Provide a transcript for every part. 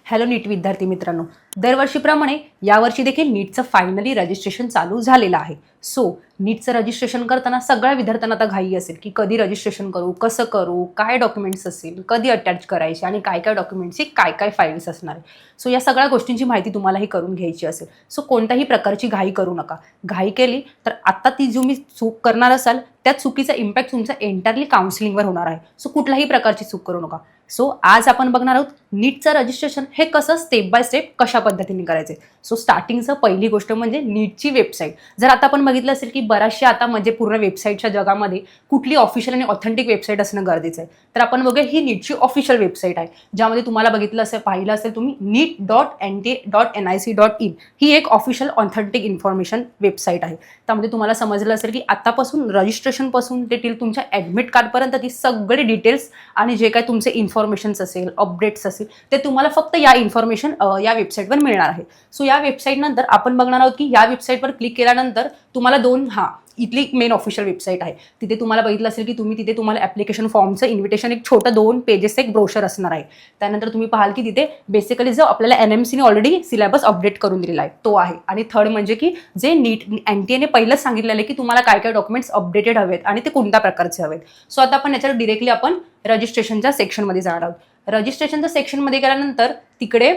Hello नीट विद्यार्थी मित्रांनो, दरवर्षीप्रमाणे यावर्षी देखील नीटचं फायनली रजिस्ट्रेशन चालू झालेलं आहे. सो नीटचं रजिस्ट्रेशन करताना सगळ्या विद्यार्थ्यांना आता घाई असेल की कधी रजिस्ट्रेशन करू, कसं करू, काय डॉक्युमेंट्स असेल, कधी अटॅच करायचे आणि काय काय डॉक्युमेंट्सची काय काय फाईल्स असणार आहे. सो या सगळ्या गोष्टींची माहिती तुम्हालाही करून घ्यायची असेल. सो कोणत्याही प्रकारची घाई करू नका. घाई केली तर आता ती जो मी चूक करणार असाल त्या चुकीचा इम्पॅक्ट तुमचा एंटायरली काउन्सिलिंगवर होणार आहे. सो कुठल्याही प्रकारची चूक करू नका. सो आज आपण बघणार आहोत नीटचं रजिस्ट्रेशन हे कसं स्टेप बाय स्टेप कशा पद्धतीने करायचे. सो स्टार्टिंगचं पहिली गोष्ट म्हणजे नीटची वेबसाईट. जर आता आपण बघितलं असेल की बऱ्याचशा आता म्हणजे पूर्ण वेबसाईटच्या जगामध्ये कुठली ऑफिशियल आणि ऑथेंटिक वेबसाईट असणं गरजेचं आहे. तर आपण बघूया ही नीटची ऑफिशियल वेबसाईट आहे, ज्यामध्ये तुम्हाला बघितलं असेल पाहिलं असेल तुम्ही NEET.NTA.nic.in ही एक ऑफिशियल ऑथेंटिक इन्फॉर्मेशन वेबसाईट आहे. त्यामध्ये तुम्हाला समजलं असेल की आतापासून रजिस्ट्रेशनपासून ते टिल तुमच्या ॲडमिट कार्डपर्यंत ती सगळे डिटेल्स आणि जे काय तुमचे इन्फॉर्मेशन्स असेल, अपडेट्स असेल, ते तुम्हाला फक्त या इन्फॉर्मेशन या वेबसाईटवर मिळणार आहे. सो या वेबसाईट नंतर आपण बघणार आहोत की या वेबसाईटवर क्लिक केल्यानंतर तुम्हाला इथली मेन ऑफिशियल वेबसाईट आहे. तिथे तुम्हाला बघितलं असेल की तिथे तुम्हाला ॲप्लिकेशन फॉर्मचं इन्व्हिटेशन एक छोटं 2 पेजेस एक ब्रोशर असणार आहे. त्यानंतर तुम्ही पाहाल की तिथे बेसिकली जो आपल्याला NMCने ऑलरेडी सिलेबस अपडेट करून दिलेला आहे तो आहे. आणि थर्ड म्हणजे की जे नीट NTA ने पहिलंच सांगितलेलं आहे की तुम्हाला काय काय डॉक्युमेंट्स अपडेटेड हवेत आणि ते कोणत्या प्रकारचे हवेत. सो आता आपण याच्यावर डिरेक्टली आपण रजिस्ट्रेशनच्या सेक्शनमध्ये जाणार आहोत. रजिस्ट्रेशनच्या सेक्शनमध्ये गेल्यानंतर तिकडे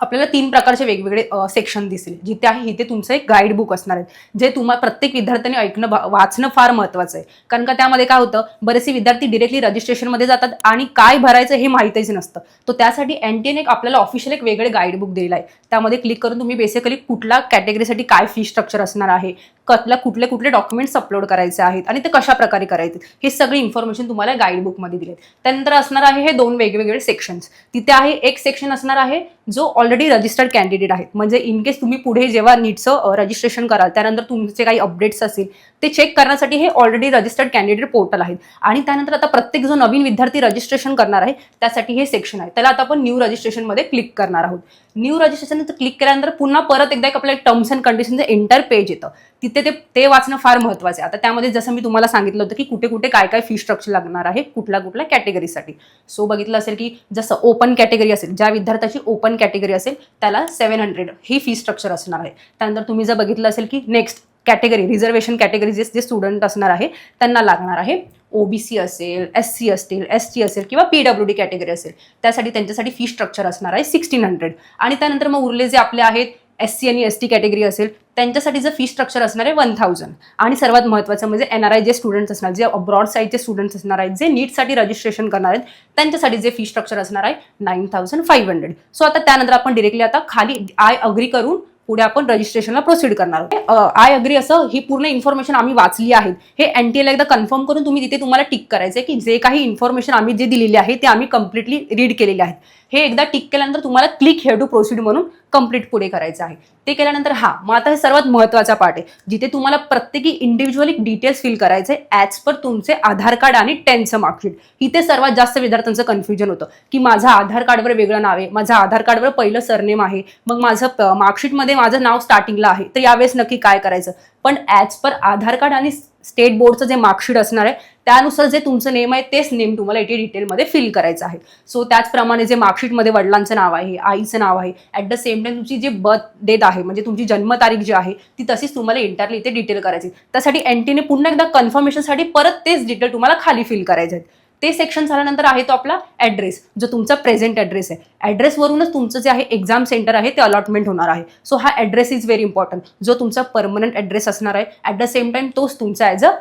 आपल्याला 3 प्रकारचे वेगवेगळे सेक्शन दिसतील. जिथे आहे इथे तुमचं एक गाईड बुक असणार आहे, जे तुम्हाला प्रत्येक विद्यार्थ्यांनी वाचणं फार महत्त्वाचं आहे. कारण का त्यामध्ये काय होतं, बरेचसे विद्यार्थी डिरेक्टली रजिस्ट्रेशनमध्ये जातात आणि काय भरायचं हे माहितीच नसतं. तो त्यासाठी NTA आपल्याला ऑफिशियल एक वेगळे गाईड बुक दिलेलं आहे. त्यामध्ये क्लिक करून तुम्ही बेसिकली कुठल्या कॅटेगरीसाठी काय फी स्ट्रक्चर असणार आहे, कुठले डॉक्युमेंट्स अपलोड करायचे आहेत आणि ते कशा प्रकारे करायचे, हे सगळी इन्फॉर्मेशन तुम्हाला गाईड बुकमध्ये दिली आहे. त्यानंतर असणार आहे हे 2 वेगवेगळे सेक्शन्स. तिथे आहे एक सेक्शन असणार आहे जो ऑलरेडी रजिस्टर्ड कॅन्डिडेट आहेत, म्हणजे इन केस तुम्ही पुढे जेव्हा नीटचं रजिस्ट्रेशन कराल त्यानंतर तुमचे काही अपडेट्स असतील ते चेक करण्यासाठी हे ऑलरेडी रजिस्टर्ड कॅन्डिडेट पोर्टल आहेत. आणि त्यानंतर आता प्रत्येक जो नवीन विद्यार्थी रजिस्ट्रेशन करणार आहे त्यासाठी हे सेक्शन आहे. त्याला आता आपण न्यू रजिस्ट्रेशनमध्ये क्लिक करणार आहोत. न्यू रजिस्ट्रेशन क्लिक केल्यानंतर पुन्हा परत एकदा आपल्याला टर्म्स अँड कंडिशनचं एंटायर पेज येतं. तिथे ते वाचणं फार महत्त्वाचं आहे. आता त्यामध्ये जसं मी तुम्हाला सांगितलं होतं की कुठे कुठे काय काय फी स्ट्रक्चर लागणार आहे कुठल्या कॅटेगरीसाठी. सो बघितलं असेल की जसं ओपन कॅटेगरी असेल, ज्या विद्यार्थ्याची ओपन कॅटेगरी असेल त्याला 700 ही फी स्ट्रक्चर असणार आहे. त्यानंतर तुम्ही जर बघितलं असेल की नेक्स्ट कॅटेगरी रिझर्वेशन कॅटेगरी जे स्टुडंट असणार आहे त्यांना लागणार आहे OBC असेल, SC असतील, ST असेल किंवा PWD कॅटेगरी असेल, त्यासाठी त्यांच्यासाठी फी स्ट्रक्चर असणार आहे 1600. आणि त्यानंतर मग उरले जे आपले आहेत SC आणि ST कॅटेगरी असेल त्यांच्यासाठी जर फी स्ट्रक्चर असणार आहे 1000. आणि सर्वात महत्त्वाचं म्हणजे NRI जे स्टुडंट्स असणार, जे अब्रॉड साईडचे स्टुडंट्स असणार आहेत, जे नीटसाठी रजिस्ट्रेशन करणार आहेत त्यांच्यासाठी जे फी स्ट्रक्चर असणार आहे 9500. सो आता त्यानंतर आपण डिरेक्टली आता खाली आय अग्री करून पुढे आपण रजिस्ट्रेशनला प्रोसीड करणार आहोत. आय अग्री असं ही पूर्ण इन्फॉर्मेशन आम्ही वाचली आहे हे NTA एकदा कन्फर्म करून तिथे तुम्हाला टिक करायचं आहे की जे काही इन्फॉर्मेशन आम्ही जे दिलेली आहे ते आम्ही कम्प्लिटली रीड केलेले आहेत. हे एकदा टिक केल्यानंतर तुम्हाला क्लिक हेअर टू प्रोसीड म्हणून कंप्लीट पुढे करायचं आहे. ते केल्यानंतर मग आता हे सर्वात महत्त्वाचा पार्ट आहे जिथे तुम्हाला प्रत्येकी इंडिव्हिज्युअली डिटेल्स फिल करायचे ॲज पर तुमचे आधार कार्ड आणि 10th मार्कशीट. इथे सर्वात जास्त विद्यार्थ्यांचं कन्फ्युजन होतं की माझं आधार कार्डवर वेगळं नाव आहे, माझं आधार कार्डवर पहिलं सरनेम आहे, मग माझं मार्कशीटमध्ये माझं नाव स्टार्टिंगला आहे, तर यावेळेस नक्की काय करायचं. पण ॲज पर आधार कार्ड आणि स्टेट बोर्डचं जे मार्कशीट असणार आहे त्यानुसार जे तुमचं नेम आहे तेच नेम तुम्हाला इथे डिटेलमध्ये फिल करायचं आहे. सो त्याचप्रमाणे जे मार्कशीटमध्ये वडिलांचं नाव आहे, आईचं नाव आहे, ॲट द सेम टाइम तुमची जी बर्थ डेट आहे म्हणजे तुमची जन्मतारीख जी आहे ती तशीच तुम्हाला इंटरली इथे डिटेल करायची. त्यासाठी NTA पुन्हा एकदा कन्फर्मेशनसाठी परत तेच डिटेल तुम्हाला खाली फिल करायचे आहेत. ते सेक्शन झाल्यानंतर आहे तो आपला ॲड्रेस, जो तुमचा प्रेझेंट ॲड्रेस आहे. ॲड्रेसवरूनच तुमचं जे आहे एक्झाम सेंटर आहे ते अलॉटमेंट होणार आहे. सो हा ॲड्रेस इज व्हेरी इम्पॉर्टंट. जो तुमचा परमनंट ॲड्रेस असणार आहे ॲट द सेम टाइम तोच तुमचा ॲज अ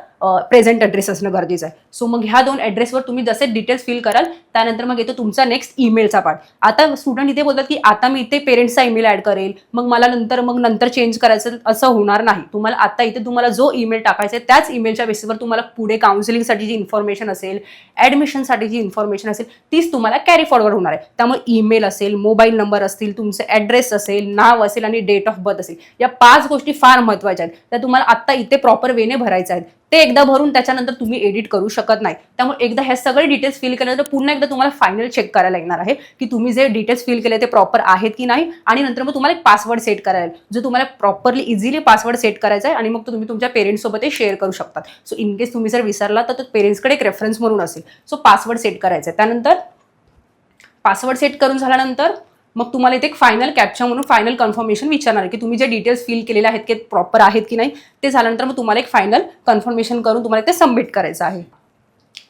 प्रेझेंट ॲड्रेस असणं गरजेचं आहे. सो मग ह्या 2 ॲड्रेसवर तुम्ही जसे डिटेल्स फिल कराल त्यानंतर मग येतो तुमचा नेक्स्ट ईमेलचा पार्ट. आता स्टुडंट इथे बोलतात की आता मी इथे पेरेंट्सचा ईमेल ॲड करेल, मग मला नंतर चेंज करायचं, असं होणार नाही. तुम्हाला आता इथे तुम्हाला जो ईमेल टाकायचा आहे त्याच ईमेलच्या बेसिसवर तुम्हाला पुढे काउन्सिलिंगसाठी जी इन्फॉर्मेशन असेल, ॲडमिशनसाठी जी इन्फॉर्मेशन असेल तीच तुम्हाला कॅरी फॉरवर्ड होणार आहे. त्यामुळे ईमेल असेल, मोबाईल नंबर असतील, तुमचे ॲड्रेस असेल, नाव असेल आणि डेट ऑफ बर्थ असेल, या 5 गोष्टी फार महत्त्वाच्या आहेत. त्या तुम्हाला आता इथे प्रॉपर वेने भरायच्या आहेत. ते एकदा भरून त्याच्यानंतर तुम्ही एडिट करू शकत नाही. त्यामुळे एकदा हे सगळे डिटेल्स फिल केल्यानंतर पुन्हा एकदा तुम्हाला फायनल चेक करायला लागणार आहे की तुम्ही जे डिटेल्स फिल केले ते प्रॉपर आहेत की नाही. आणि नंतर मग तुम्हाला एक पासवर्ड सेट करायला, जो तुम्हाला प्रॉपरली इझिली पासवर्ड सेट करायचा आहे आणि मग तो तुम्ही तुमच्या पेरेंट्ससोबत शेअर करू शकतात. सो इन केस तुम्ही जर विसरला तर पेरेंट्सकडे एक रेफरन्स म्हणून असेल. सो पासवर्ड सेट करायचा आहे. त्यानंतर पासवर्ड सेट करून झाल्यानंतर मग तुम्हाला इथे एक फायनल कॅप्चा म्हणून फायनल कन्फर्मेशन विचारणार आहे की तुम्ही जे डिटेल्स फिल केलेले आहेत की प्रॉपर आहेत की नाही. ते झाल्यानंतर मग तुम्हाला एक फायनल कन्फर्मेशन करून तुम्हाला ते सबमिट करायचं आहे.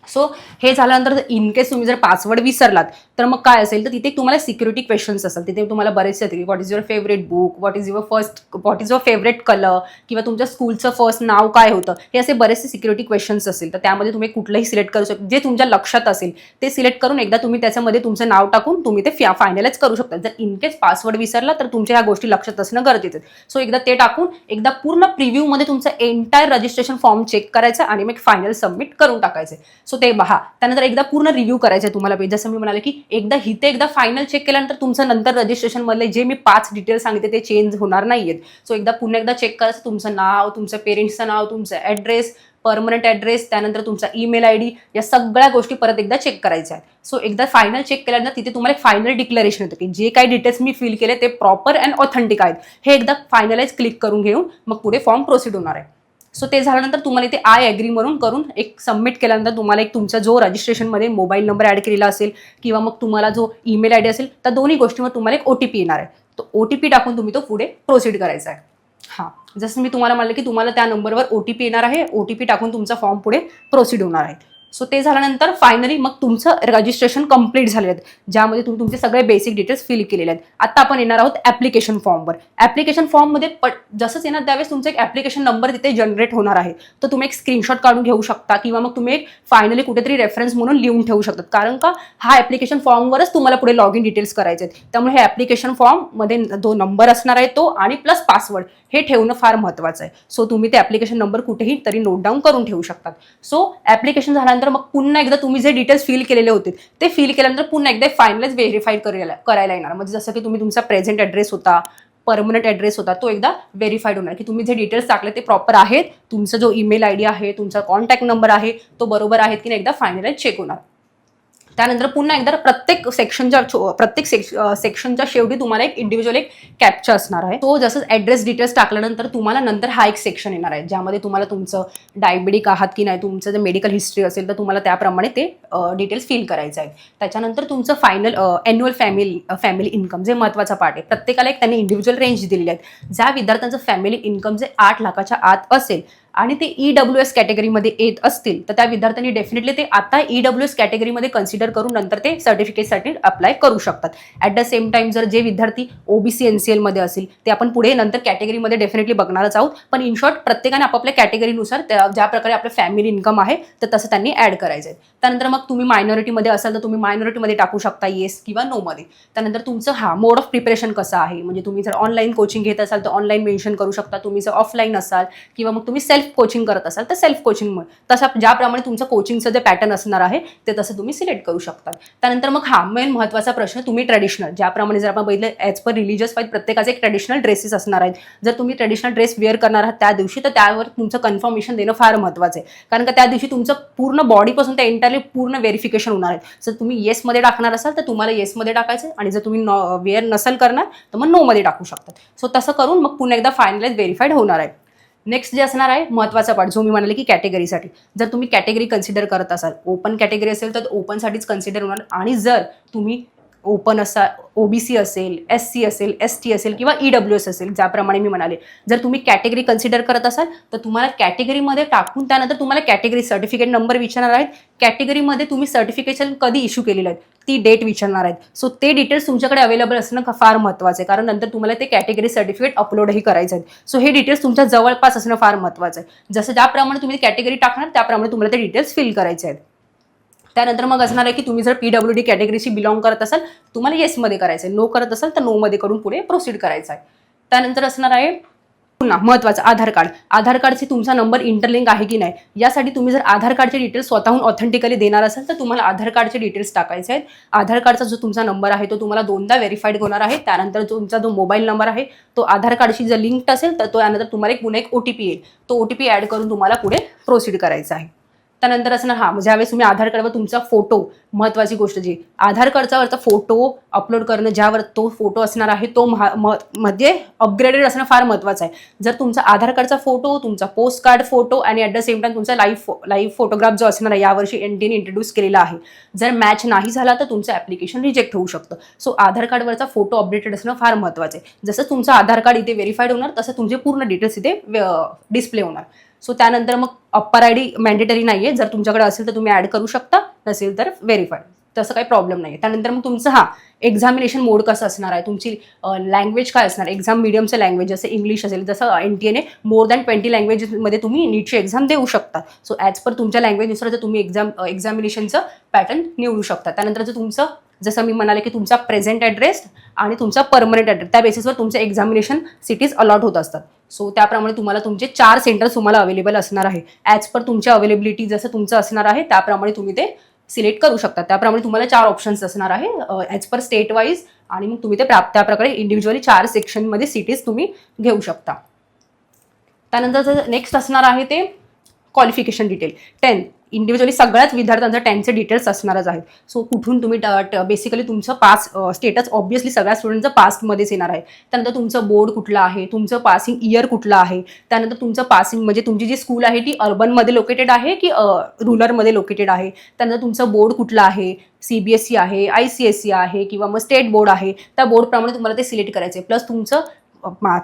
सो हे झाल्यानंतर इन केस तुम्ही जर पासवर्ड विसरलात तर मग काय असेल तर तिथे तुम्हाला सिक्युरिटी क्वेश्चन्स असतात. तिथे तुम्हाला बरेचसे येतील, what is your favourite book, what is your favourite colour, किंवा तुमच्या स्कूलचं फर्स्ट नाव काय होतं, हे असे बरेचसे सिक्युरिटी क्वेश्चन्स असतील. तर त्यामध्ये तुम्ही कुठलंही सिलेक्ट करू शकता, जे तुमच्या लक्षात असेल ते सिलेक्ट करून एकदा तुम्ही त्याच्यामध्ये तुमचं नाव टाकून तुम्ही ते फायनलाइज करू शकता. जर इन केस पासवर्ड विसरला तर तुमच्या ह्या गोष्टी लक्षात असणं गरजेचं आहे. सो एकदा ते टाकून एकदा पूर्ण प्रिव्ह्यूमध्ये तुमचं एंटायर रजिस्ट्रेशन फॉर्म चेक करायचं आणि मग फायनल सबमिट करून टाकायचं. सो ते पहा. त्यानंतर एकदा पूर्ण रिव्ह्यू करायचं तुम्हाला पेज. जसं मी म्हणाले की एकदा फायनल चेक केल्यानंतर तुमचं नंतर रजिस्ट्रेशन मधले जे मी 5 डिटेल्स सांगितले ते चेंज होणार नाहीयेत. सो एकदा पुन्हा एकदा चेक करायचं, तुमचं नाव, तुमचं पेरेंट्सचं नाव, तुमचं ऍड्रेस, परमनंट ऍड्रेस, त्यानंतर तुमचा ईमेल आयडी, या सगळ्या गोष्टी परत एकदा चेक करायच्या आहेत. सो एकदा फायनल चेक केल्यानंतर तिथे तुम्हाला एक फायनल डिक्लेरेशन येतं की जे काही डिटेल्स मी फिल केले ते प्रॉपर अँड ऑथेंटिक आहेत. हे एकदा फायनलाइज क्लिक करून घेऊन मग पुढे फॉर्म प्रोसीड होणार आहे. सो ते झाल्यानंतर तुम्हाला इथे आय ॲग्री म्हणून करून एक सबमिट केल्यानंतर तुम्हाला एक तुमचा जो रजिस्ट्रेशनमध्ये मोबाईल नंबर ॲड केलेला असेल किंवा मग तुम्हाला जो ईमेल आयडी असेल त्या दोन्ही गोष्टींवर तुम्हाला एक OTP येणार आहे. तो OTP टाकून तुम्ही तो पुढे प्रोसीड करायचा आहे. हां, जसं मी तुम्हाला म्हणलं की तुम्हाला त्या नंबरवर OTP येणार आहे. OTP टाकून तुमचा फॉर्म पुढे प्रोसीड होणार आहे. सो ते झाल्यानंतर फायनली मग तुमचं रजिस्ट्रेशन कंप्लीट झालेलं आहे, ज्यामध्ये तुम्ही तुमचे सगळे बेसिक डिटेल्स फिल केलेले आहेत. आता आपण येणार आहोत ॲप्लिकेशन फॉर्मवर. ॲप्लिकेशन फॉर्ममध्ये जसंच येणार त्यावेळेस तुमचा एक ॲप्लिकेशन नंबर तिथे जनरेट होणार आहे. तर तुम्ही एक स्क्रीनशॉट काढून घेऊ शकता किंवा मग तुम्ही एक फायनली कुठेतरी रेफरन्स म्हणून लिहून ठेवू शकतात. कारण का हा ॲप्लिकेशन फॉर्मवरच तुम्हाला पुढे लॉग इन डिटेल्स करायचे आहेत. त्यामुळे हे ॲप्लिकेशन फॉर्ममध्ये जो नंबर असणार आहे तो आणि प्लस पासवर्ड हे ठेवणं फार महत्त्वाचं आहे. सो तुम्ही ते ॲप्लिकेशन नंबर कुठेही तरी नोट डाऊन करून ठेवू शकतात. सो ॲप्लिकेशन झाल्यानंतर मग पुन्हा एकदा तुम्ही जे डिटेल्स फिल केलेले होते ते फिल केल्यानंतर पुन्हा एकदा फायनलाइज व्हेरीफाय करायला येणार. म्हणजे जसं की तुम्ही तुमचा प्रेझेंट ॲड्रेस होता, परमनंट ॲड्रेस होता, तो एकदा व्हेरीफाईड होणार की तुम्ही जे डिटेल्स टाकले ते प्रॉपर आहेत. तुमचा जो ईमेल आयडी आहे, तुमचा कॉन्टॅक्ट नंबर आहे तो बरोबर आहेत की नाही एकदा फायनलाइज चेक होणार. त्यानंतर पुन्हा एकदा प्रत्येक सेक्शनच्या शेवटी तुम्हाला एक इंडिव्हिज्युअल एक कॅप्चा असणार आहे. तो जसं ॲड्रेस डिटेल्स टाकल्यानंतर तुम्हाला नंतर हा एक सेक्शन येणार आहे, ज्यामध्ये तुम्हाला तुमचं डायबेटिक आहात की नाही, तुमचं जर मेडिकल हिस्ट्री असेल तर तुम्हाला त्याप्रमाणे ते डिटेल्स फिल करायचे आहेत. त्याच्यानंतर तुमचं फायनल ॲन्युअल फॅमिली इन्कम जे महत्त्वाचा पार्ट आहे. प्रत्येकाला एक त्यांनी इंडिव्हिज्युअल रेंज दिलेली आहे. ज्या विद्यार्थ्यांचं फॅमिली इन्कम जे 8 लाखाच्या आत असेल आणि ते EWS कॅटेगरीमध्ये येत असतील तर त्या विद्यार्थ्यांनी डेफिनेटली ते आता EWS कॅटेगरीमध्ये कन्सिडर करून नंतर ते सर्टिफिकेटसाठी अप्लाय करू शकतात. ॲट द सेम टाइम जर जे विद्यार्थी OBC NCL मध्ये असेल ते आपण पुढे नंतर कॅटेगरीमध्ये डेफिनेटली बघणारच आहोत. पण इन शॉर्ट प्रत्येकाने आपापल्या कॅटेगरीनुसार ज्या प्रकारे आपलं फॅमिली इन्कम आहे तर तसं त्यांनी ॲड करायचं आहे. त्यानंतर मग तुम्ही मायनॉरिटीमध्ये असाल तर तुम्ही मायनॉरिटीमध्ये टाकू शकता येस किंवा नोमध्ये. त्यानंतर तुमचं मोड ऑफ प्रिपरेशन कसं आहे, म्हणजे तुम्ही जर ऑनलाईन कोचिंग घेत असाल तर ऑनलाईन मेन्शन करू शकता. तुम्ही जर ऑफलाईन असाल किंवा मग तुम्ही सेल्फ कोचिंग करत असाल तर सेल्फ कोचिंग तसं ज्याप्रमाणे तुमचं कोचिंगचं जे पॅटर्न असणार आहे ते तसं तुम्ही सिलेक्ट करू शकता. त्यानंतर मग मेन महत्त्वाचा प्रश्न, तुम्ही ट्रेडिशनल ज्याप्रमाणे जर आपण बघितलं ॲज पर रिलिजियस वाईज प्रत्येकाचे एक ट्रेडिशनल ड्रेसेस असणार आहेत. जर तुम्ही ट्रेडिशनल ड्रेस वेअर करणार आहात त्या दिवशी तर त्यावर तुमचं कन्फर्मेशन देणं फार महत्त्वाचं आहे. कारण का त्या दिवशी तुमचं पूर्ण बॉडीपासून त्या एंटायरली पूर्ण व्हेरिफिकेशन होणार आहे. जर तुम्ही येसमध्ये टाकणार असाल तर तुम्हाला येसमध्ये टाकायचं आणि जर तुम्ही वेअर नसेल करणार तर मग नोमध्ये टाकू शकतात. सो तसं करून मग पुन्हा एकदा फायनलाइज व्हेरीफाईड होणार आहे. नेक्स्ट जे असणार आहे महत्त्वाचा पार्ट जो मी म्हणाले की कॅटेगरीसाठी, जर तुम्ही कॅटेगरी कन्सिडर करत असाल, ओपन कॅटेगरी असेल तर ओपनसाठीच कन्सिडर होणार. आणि जर तुम्ही ओपन असाल, OBC असेल, SC असेल, ST असेल किंवा EWS असेल, ज्याप्रमाणे मी म्हणाले, जर तुम्ही कॅटेगरी कन्सिडर करत असाल तर तुम्हाला कॅटेगरीमध्ये टाकून त्यानंतर तुम्हाला कॅटेगरी सर्टिफिकेट नंबर विचारणार आहेत. कॅटेगरीमध्ये तुम्ही सर्टिफिकेशन कधी इश्यू केलेलं आहे ती डेट विचारणार आहेत. सो ते डिटेल्स तुमच्याकडे अवेलेबल असणं फार महत्त्वाचं आहे, कारण नंतर तुम्हाला ते कॅटेगरी सर्टिफिकेट अपलोडही करायचं आहे. सो हे डिटेल्स तुमच्या जवळपास असणं फार महत्त्वाचं आहे. जसं ज्याप्रमाणे तुम्ही कॅटेगरी टाकणार त्याप्रमाणे तुम्हाला ते डिटेल्स फिल करायचे आहेत. त्यानंतर मग असणार आहे की तुम्ही जर PWD कॅटेगरीशी बिलॉंग करत असाल तुम्हाला येसमध्ये करायचं आहे, नो करत असाल तर नोमध्ये करून पुढे प्रोसीड करायचं आहे. त्यानंतर असणार आहे पुन्हा महत्त्वाचं आधार कार्ड. आधार कार्डची तुमचा नंबर इंटरलिंक आहे की नाही यासाठी तुम्ही जर आधार कार्डचे डिटेल्स स्वतःहून ऑथेंटिकली देणार असाल तर तुम्हाला आधार कार्डचे डिटेल्स टाकायचे आहेत. आधार कार्डचा जो तुमचा नंबर आहे तो तुम्हाला 2दा व्हेरीफाईड होणार आहे. त्यानंतर तुमचा जो मोबाईल नंबर आहे तो आधार कार्डशी जर लिंक्ड असेल तर तो यानंतर तुम्हाला पुन्हा एक OTP येईल. तो OTP ॲड करून तुम्हाला पुढे प्रोसीड करायचा आहे. त्यानंतर असणार ज्यावेळेस तुम्ही आधार कार्डवर तुमचा फोटो, महत्वाची गोष्ट जी आधार कार्डचा वरचा फोटो अपलोड करणं, ज्यावर तो फोटो असणार आहे तो म्हणजे अपग्रेडेड असणं फार महत्वाचं आहे. जर तुमचा आधार कार्डचा फोटो, तुमचा पोस्ट कार्ड फोटो आणि ॲट द सेम टाइम तुमचा लाईव्ह फोटोग्राफ जो असणार आहे यावर्षी एनटीने इंट्रोड्यूस केलेला आहे, जर मॅच नाही झाला तर तुमचं ॲप्लिकेशन रिजेक्ट होऊ शकतं. सो आधार कार्डवरचा फोटो अपडेटेड असणं फार महत्वाचं आहे. जसं तुमचं आधार कार्ड इथे व्हेरीफाईड होणार तसं तुमचे पूर्ण डिटेल्स इथे डिस्प्ले होणार. सो त्यानंतर मग अप्पर आयडी मॅन्डेटरी नाहीये, जर तुमच्याकडे असेल तर तुम्ही ऍड करू शकता, नसेल तर व्हेरीफाईड, तसं काही प्रॉब्लेम नाही. त्यानंतर मग तुमचं एक्झामिनेशन मोड कसं असणार आहे, तुमची लँग्वेज काय असणार, एक्झाम मीडियमचं लँग्वेज जसं इंग्लिश असेल, जसं एनटीएने मोर दॅन 20 लँग्वेजेसमध्ये तुम्ही नीटची एक्झाम देऊ शकता. सो ॲज पर तुमच्या लँग्वेजनुसार जर तुम्ही एक्झामिनेशनचं पॅटर्न निवडू शकता. त्यानंतर जर तुमचं जसं मी म्हणाले की तुमचा प्रेझेंट ॲड्रेस आणि तुमचा परमनंट ॲड्रेस त्या बेसिसवर तुमचे एक्झामिनेशन सिटीज अलॉट होत असतात. सो त्याप्रमाणे तुम्हाला तुमचे 4 सेंटर्स तुम्हाला अवेलेबल असणार आहे. ॲज पर तुमच्या अवेलेबिलिटी जसं तुमचं असणार आहे त्याप्रमाणे तुम्ही ते सिलेक्ट करू शकता. त्याप्रमाणे तुम्हाला 4 ऑप्शन्स असणार आहे ॲज पर स्टेट वाईज, आणि मग तुम्ही ते त्याप्रकारे इंडिव्हिज्युअली 4 सेक्शनमध्ये सिटीज तुम्ही घेऊ शकता. त्यानंतर नेक्स्ट असणार आहे ते क्वालिफिकेशन डिटेल 10. इंडिव्हिज्युअली सगळ्याच विद्यार्थ्यांचं 10चे डिटेल्स असणारच आहेत. सो कुठून तुम्ही बेसिकली तुमचं पास स्टेटस ऑब्व्हियसली सगळ्या स्टुडंटचं पास्टमध्येच येणार आहे. त्यानंतर तुमचं बोर्ड कुठलं आहे, तुमचं पासिंग इयर कुठलं आहे, त्यानंतर तुमचं पासिंग म्हणजे तुमची जी स्कूल आहे ती अर्बनमध्ये लोकेटेड आहे की रुरलमध्ये लोकेटेड आहे, त्यानंतर तुमचं बोर्ड कुठलं आहे, CBSE आहे, ICSE आहे किंवा मग स्टेट बोर्ड आहे, त्या बोर्डप्रमाणे तुम्हाला ते सिलेक्ट करायचे. प्लस तुमचं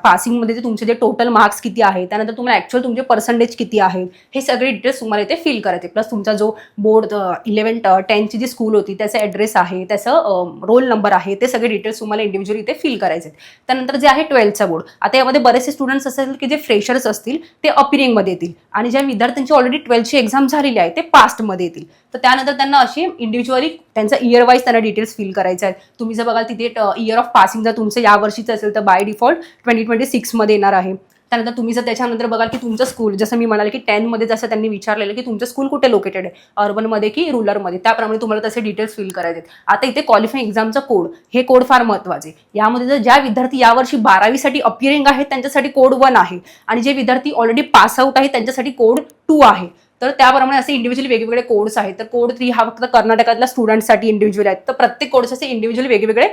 पासिंगमध्ये तुमचे जे टोटल मार्क्स किती आहे, त्यानंतर तुम्हाला ॲक्च्युअल तुमचे पर्सेंटेज किती आहेत, हे सगळे डिटेल्स तुम्हाला इथे फिल करायचे. प्लस तुमचा जो बोर्ड 11-10ची जी स्कूल होती त्याचा ॲड्रेस आहे, त्याचं रोल नंबर आहे, ते सगळे डिटेल्स तुम्हाला इंडिव्हिज्युअली इथे फिल करायचे. त्यानंतर जे आहे 12चा बोर्ड. आता यामध्ये बरेचसे स्टुडंट्स असेल की जे फ्रेशर्स असतील ते अपिरिंगमध्ये येतील, आणि ज्या विद्यार्थ्यांची ऑलरेडी 12ची एक्झाम झालेली आहे ते पास्टमध्ये येतील. तर त्यानंतर त्यांना अशी इंडिव्हिज्युअली त्यांचा इयर वाईज त्यांना डिटेल्स फिल करायचे आहेत. तुम्ही जर बघाल तिथे इयर ऑफ पासिंग जर तुमचं यावर्षीचं असेल तर बाय डिफॉल्ट 2026 मध्ये येणार आहे. त्यानंतर तुम्ही जर त्याच्यानंतर बघाल की तुमचं स्कूल, जसं मी म्हणाले की 10 मध्ये जसं त्यांनी विचारलेलं की तुमचं स्कूल कुठे लोकेटेड आहे, अर्बनमध्ये की रुरलमध्ये, त्याप्रमाणे तुम्हाला तसे डिटेल्स फिल करायचे. आता इथे क्वालिफाईंग एक्झामचा कोड, हे कोड फार महत्त्वाचे. यामध्ये जर ज्या विद्यार्थी यावर्षी 12वीसाठी अपिअरिंग आहेत त्यांच्यासाठी कोड 1 आहे, आणि जे विद्यार्थी ऑलरेडी पास आउट आहेत त्यांच्यासाठी कोड 2 आहे. तर त्याप्रमाणे असे इंडिव्हिज्युअली वेगवेगळे कोड्स आहेत. तर कोड 3 हा फक्त कर्नाटकातल्या स्टुडंटसाठी इंडिव्हिज्युअल आहेत. तर प्रत्येक कोड्स असे इंडिव्हिज्युअली वेगवेगळे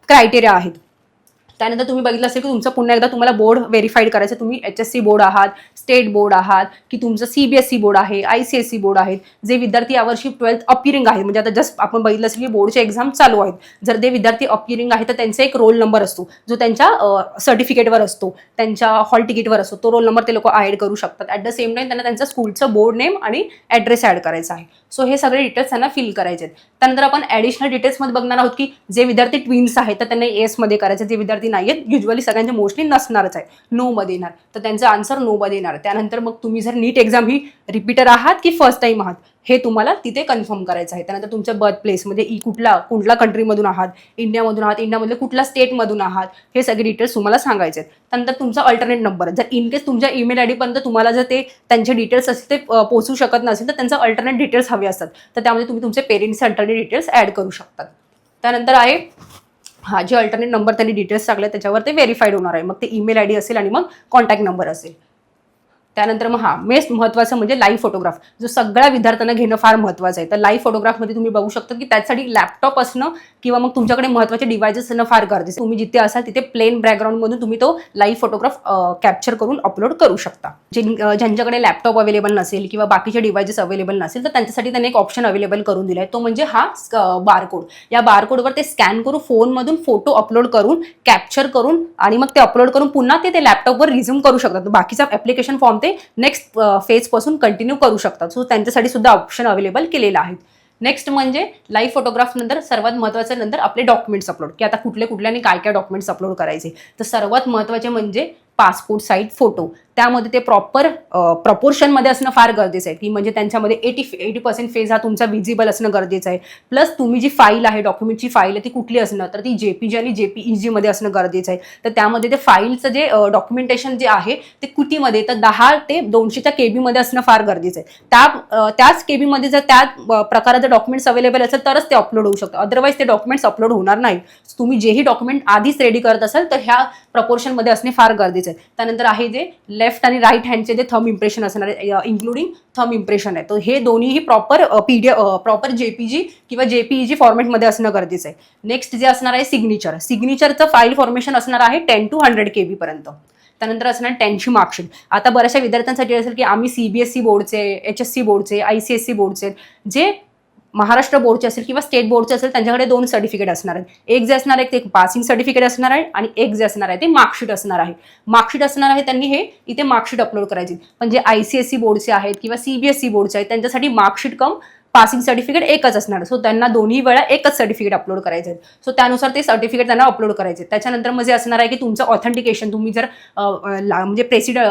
क्रायटेरिया आहेत. त्यानंतर तुम्ही बघितलं असेल की तुमचं पुन्हा एकदा तुम्हाला बोर्ड व्हेरीफाईड करायचं. तुम्ही HSC बोर्ड आहात, स्टेट बोर्ड आहात की तुमचं CBSE बोर्ड आहे, ICSE बोर्ड आहेत. जे विद्यार्थी यावर्षी 12th अपिअरिंग आहेत, म्हणजे आता जस्ट आपण बघितलं असेल की बोर्डचे एक्झाम चालू आहेत, जर ते विद्यार्थी अपिअरिंग आहेत तर त्यांचा एक रोल नंबर असतो जो त्यांच्या सर्टिफिकेटवर असतो, त्यांच्या हॉल तिकीटवर असतो. तो रोल नंबर ते लोक ॲड करू शकतात. ॲट द सेम टाइम त्यांना त्यांचं स्कूलचं बोर्ड नेम आणि ॲड्रेस ॲड करायचा आहे. सो हे सगळे डिटेल्स त्यांना फिल करायचे आहेत. त्यानंतर आपण ॲडिशनल डिटेल्समध्ये बघणार आहोत की जे विद्यार्थी ट्विन्स आहेत तर त्यांना येसमध्ये करायचं, जे विद्यार्थी नाही आहेत युजली सगळ्यांचे मोस्टली नसणारच आहे, नो मध्ये येणार, तर त्यांचं आन्सर नो मध्ये येणार. त्यानंतर मग तुम्ही जर नीट एक्झाम ही रिपीटर आहात की फर्स्ट टाइम आहात हे तुम्हाला तिथे कन्फर्म करायचं आहे. त्यानंतर तुमचं बर्थ प्लेस म्हणजे कुठल्या कंट्रीमधून आहात, इंडियामधून कुठल्या स्टेटमधून आहात, हे सगळे डिटेल्स तुम्हाला सांगायचे आहेत. त्यानंतर तुमचा अल्टरनेट नंबर, जर इन केस तुमच्या ईमेल आयडी पर्यंत तुम्हाला जर ते त्यांचे डिटेल्स असतील ते पोहोचू शकत नसेल तर त्यांचा अल्टरनेट डिटेल्स हवे असतात, तर त्यामध्ये तुम्ही तुमचे पेरेंट्सचे अल्टरनेट डिटेल्स ॲड करू शकतात. त्यानंतर आहे जे अल्टरनेट नंबर त्यांनी डिटेल्स टाकले त्याच्यावर ते व्हेरीफाईड होणार आहे. मग ते ईमेल आयडी असेल आणि मग कॉन्टॅक्ट नंबर असेल. त्यानंतर मग मेस्ट महत्त्वाचं म्हणजे लाईव्ह फोटोग्राफ, जो सगळ्या विद्यार्थ्यांना घेणं फार महत्त्वाचं आहे. तर लाईव्ह फोटोग्राफमध्ये तुम्ही बघू शकता की त्यासाठी लॅपटॉप असणं किंवा मग तुमच्याकडे महत्त्वाचे डिव्हायसेस असणं फार गरजेचं आहे. तुम्ही जिथे असाल तिथे प्लेन बॅकग्राऊंडमधून तुम्ही तो लाईव्ह फोटोग्राफ कॅप्चर करून अपलोड करू शकता. ज्यांच्याकडे लॅपटॉप अवेलेबल नसेल किंवा बाकीचे डिव्हायसेस अवेलेबल नसेल तर त्यांच्यासाठी त्यांनी एक ऑप्शन अवेलेबल करून दिला आहे, तो म्हणजे हा बारकोड. या बारकोडवर ते स्कॅन करून फोनमधून फोटो अपलोड करून कॅप्चर करून आणि मग ते अपलोड करून पुन्हा ते लॅपटॉपवर रिझ्यूम करू शकतात. बाकीचा ॲप्लिकेशन फॉर्म ते नेक्स्ट फेज पासून कंटिन्यू करू शकतात. सो त्यांच्यासाठी सुद्धा ऑप्शन अवेलेबल केलेला आहे. नेक्स्ट म्हणजे लाईव्ह फोटोग्राफ नंतर सर्वात महत्त्वाचं नंतर आपले डॉक्युमेंट्स अपलोड, की आता कुठल्या काय डॉक्युमेंट्स अपलोड करायचे. तर सर्वात महत्त्वाचे म्हणजे पासपोर्ट साईज फोटो, त्यामध्ये ते प्रॉपर प्रपोर्शनमध्ये असणं फार गरजेचं आहे, की म्हणजे त्यांच्यामध्ये 80% फेज हा तुमचा विजिबल असणं गरजेचं आहे. प्लस तुम्ही जी फाईल आहे, डॉक्युमेंटची फाईल आहे ती कुठली असणं, तर ती JPG आणि JPEG मध्ये असणं गरजेचं आहे. तर त्यामध्ये ते फाईलचं जे डॉक्युमेंटेशन जे आहे ते कुठीमध्ये, तर 10 ते 200च्या KB मध्ये असणं फार गरजेचं आहे. त्याच KB मध्ये जर त्या प्रकाराचं डॉक्युमेंट्स अवेलेबल असेल तरच ते अपलोड होऊ शकतं, अदरवाईज ते डॉक्युमेंट्स अपलोड होणार नाही. तुम्ही जेही डॉक्युमेंट आधीच रेडी करत असाल तर ह्या प्रपोर्शनमध्ये असणे फार गरजेचं आहे. गरजेचं आहे. त्यानंतर आहे जे लेफ्ट आणि राईट हँडचे जे थंब इम्प्रेशन असणार आहे, इन्क्लुडिंग थंब इम्प्रेशन आहे. तर हे दोन्हीही प्रॉपर प्रॉपर JPG किंवा JPEG फॉर्मॅटमध्ये असणं गरजेचं आहे. नेक्स्ट जे असणार आहे सिग्नेचरचं फाईल फॉर्मेशन असणार आहे 10 to 100 KB पर्यंत. त्यानंतर असणार 10ची मार्कशीट. आता बऱ्याचशा विद्यार्थ्यांसाठी असेल की आम्ही CBSE बोर्डचे, HSC बोर्डचे, ICSE बोर्डचे, जे महाराष्ट्र बोर्डचे असेल किंवा स्टेट बोर्डचे असेल त्यांच्याकडे 2 सर्टिफिकेट असणार आहेत. एक जे असणार आहे ते पासिंग सर्टिफिकेट असणार आहे आणि एक जे असणार आहे ते मार्कशीट असणार आहे. मार्कशीट असणार आहे त्यांनी हे इथे मार्कशीट अपलोड करायची. पण जे ICSE बोर्डचे आहेत किंवा CBSE बोर्डचे आहेत त्यांच्यासाठी मार्कशीट कम पासिंग सर्टिफिकेट एकच असणार. सो त्यांना दोन्ही वेळा एकच सर्टिफिकेट अपलोड करायचे आहे. सो त्यानुसार ते सर्टिफिकेट त्यांना अपलोड करायचे. त्याच्यानंतर मग जे असणार आहे की तुमचं ऑथेंटिकेशन, तुम्ही जर म्हणजे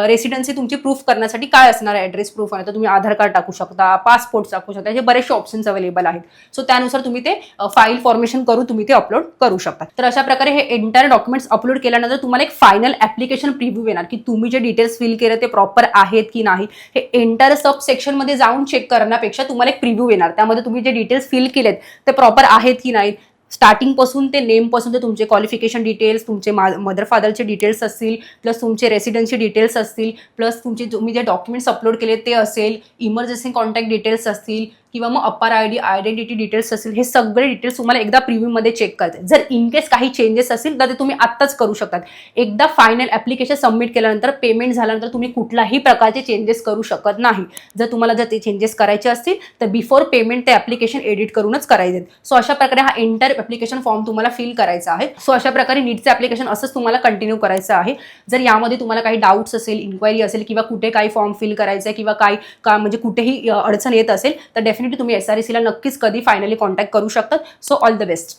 रेसिडेन्सी तुमची प्रूफ करण्यासाठी काय असणार आहे, ॲड्रेस प्रूफ आहे तर तुम्ही आधार कार्ड टाकू शकता, पासपोर्ट टाकू शकता, हे बरेचसे ऑप्शन्स अवेलेबल आहेत. सो त्यानुसार तुम्ही ते फाईल फॉर्मेशन करून तुम्ही ते अपलोड करू शकता. तर अशा प्रकारे हे एंटायर डॉक्युमेंट्स अपलोड केल्यानंतर तुम्हाला एक फायनल ऍप्लिकेशन प्रिव्ह्यू येणार की तुम्ही जे डिटेल्स फिल केले ते प्रॉपर आहेत की नाही. हे एंटायर सब सेक्शनमध्ये जाऊन चेक करण्यापेक्षा तुम्हाला एक प्रिव्ह्यू येणार, त्यामध्ये तुम्ही जे डिटेल्स फिल केलेत ते प्रॉपर आहेत की नाहीत. स्टार्टिंग पासून ते नेम पासून ते तुमचे क्वालिफिकेशन डिटेल्स, तुमचे मदर फादरचे डिटेल्स असतील, प्लस तुमचे रेसिडेन्सी डिटेल्स असतील, प्लस तुम्ही जे डॉक्युमेंट्स अपलोड केले ते असेल, इमर्जन्सी कॉन्टॅक्ट डिटेल्स असतील किंवा मग अप्पर आयडेंटिटी डिटेल्स असतील, हे सगळे डिटेल्स तुम्हाला एकदा प्रिव्ह्यूमध्ये चेक करायचे. जर इन केस काही चेंजेस असतील तर ते तुम्ही आत्ताच करू शकतात. एकदा फायनल ॲप्लिकेशन सबमिट केल्यानंतर पेमेंट झाल्यानंतर तुम्ही कुठलाही प्रकारचे चेंजेस करू शकत नाही. जर ते चेंजेस करायचे असतील तर बिफोर पेमेंट ते ॲप्लिकेशन एडिट करूनच करायचे. सो अशा प्रकारे हा एंटायर ॲप्लिकेशन फॉर्म तुम्हाला फिल करायचा आहे. सो अशा प्रकारे नीटचं ॲप्लिकेशन असंच तुम्हाला कंटिन्यू करायचं आहे. जर यामध्ये तुम्हाला काही डाऊट्स असेल, इन्क्वायरी असेल किंवा कुठे काही फॉर्म फिल करायचं आहे किंवा काय म्हणजे कुठेही अडचण येत असेल तर डेफिनेटली तुम्ही SREC ला नक्कीच कधी फायनली कॉन्टॅक्ट करू शकतात. So all the best.